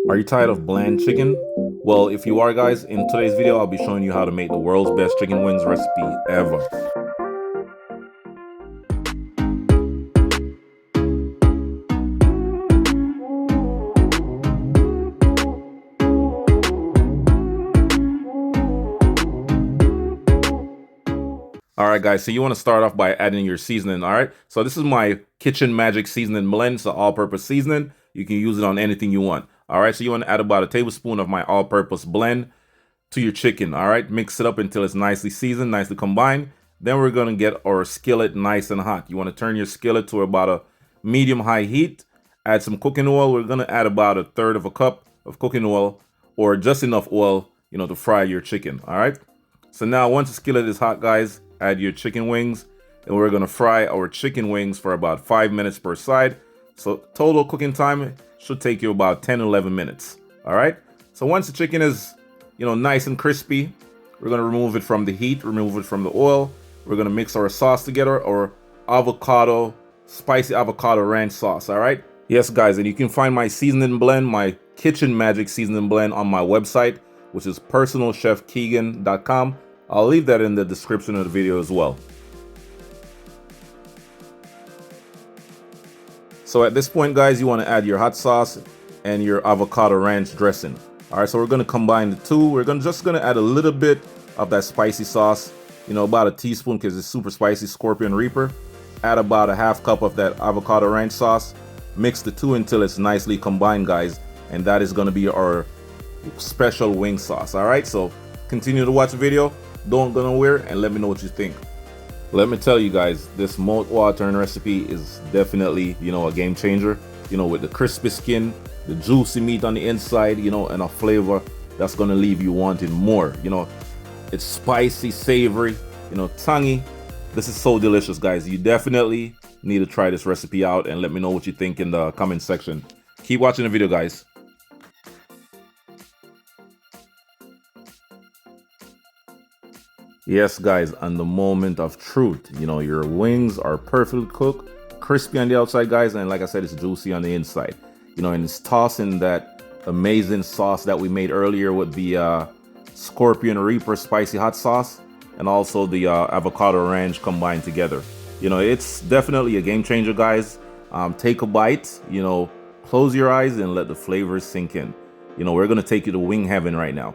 Are you tired of bland chicken? Well, if you are guys, in today's video I'll be showing you how to make the world's best chicken wings recipe ever. Alright guys, so you want to start off by adding your seasoning, alright? So this is my Kitchen Magic seasoning blend. It's an all-purpose seasoning. You can use it on anything you want. Alright, so you want to add about a tablespoon of my all-purpose blend to your chicken, alright? Mix it up until it's nicely seasoned, nicely combined. Then we're going to get our skillet nice and hot. You want to turn your skillet to about a medium-high heat. Add some cooking oil. We're going to add about 1/3 of a cup of cooking oil, or just enough oil, to fry your chicken, alright? So now once the skillet is hot, guys, add your chicken wings, and we're going to fry our chicken wings for about 5 minutes per side. So total cooking time should take you about 10-11 minutes. All right. So once the chicken is, nice and crispy, we're going to remove it from the heat, remove it from the oil. We're going to mix our sauce together, our spicy avocado ranch sauce. All right. Yes, guys. And you can find my seasoning blend, my Kitchen Magic seasoning blend, on my website, which is personalchefkeegan.com. I'll leave that in the description of the video as well. So at this point, guys, you want to add your hot sauce and your avocado ranch dressing. All right, so we're going to combine the two. We're just going to add a little bit of that spicy sauce, about a teaspoon, because it's super spicy, Scorpion Reaper. Add about a half cup of that avocado ranch sauce. Mix the two until it's nicely combined, guys. And that is going to be our special wing sauce. All right, so continue to watch the video. Don't go nowhere and let me know what you think. Let me tell you guys, this mouth-watering recipe is definitely, a game changer. With the crispy skin, the juicy meat on the inside, and a flavor that's gonna leave you wanting more. It's spicy, savory, tangy. This is so delicious, guys. You definitely need to try this recipe out and let me know what you think in the comment section. Keep watching the video, guys. Yes, guys, and the moment of truth. Your wings are perfectly cooked, crispy on the outside, guys, and like I said, it's juicy on the inside. And it's tossed in that amazing sauce that we made earlier with the Scorpion Reaper spicy hot sauce and also the avocado ranch combined together. It's definitely a game changer, guys. Take a bite, close your eyes and let the flavors sink in. We're gonna take you to wing heaven right now.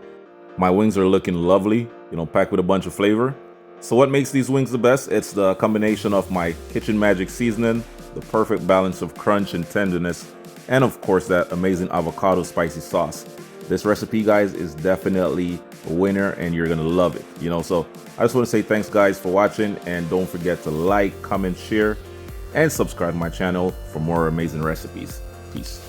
My wings are looking lovely, packed with a bunch of flavor. So what makes these wings the best? It's the combination of my Kitchen Magic seasoning, the perfect balance of crunch and tenderness, and of course that amazing avocado spicy sauce. This recipe, guys, is definitely a winner and you're gonna love it. So I just want to say thanks, guys, for watching, and don't forget to like, comment, share, and subscribe to my channel for more amazing recipes. Peace.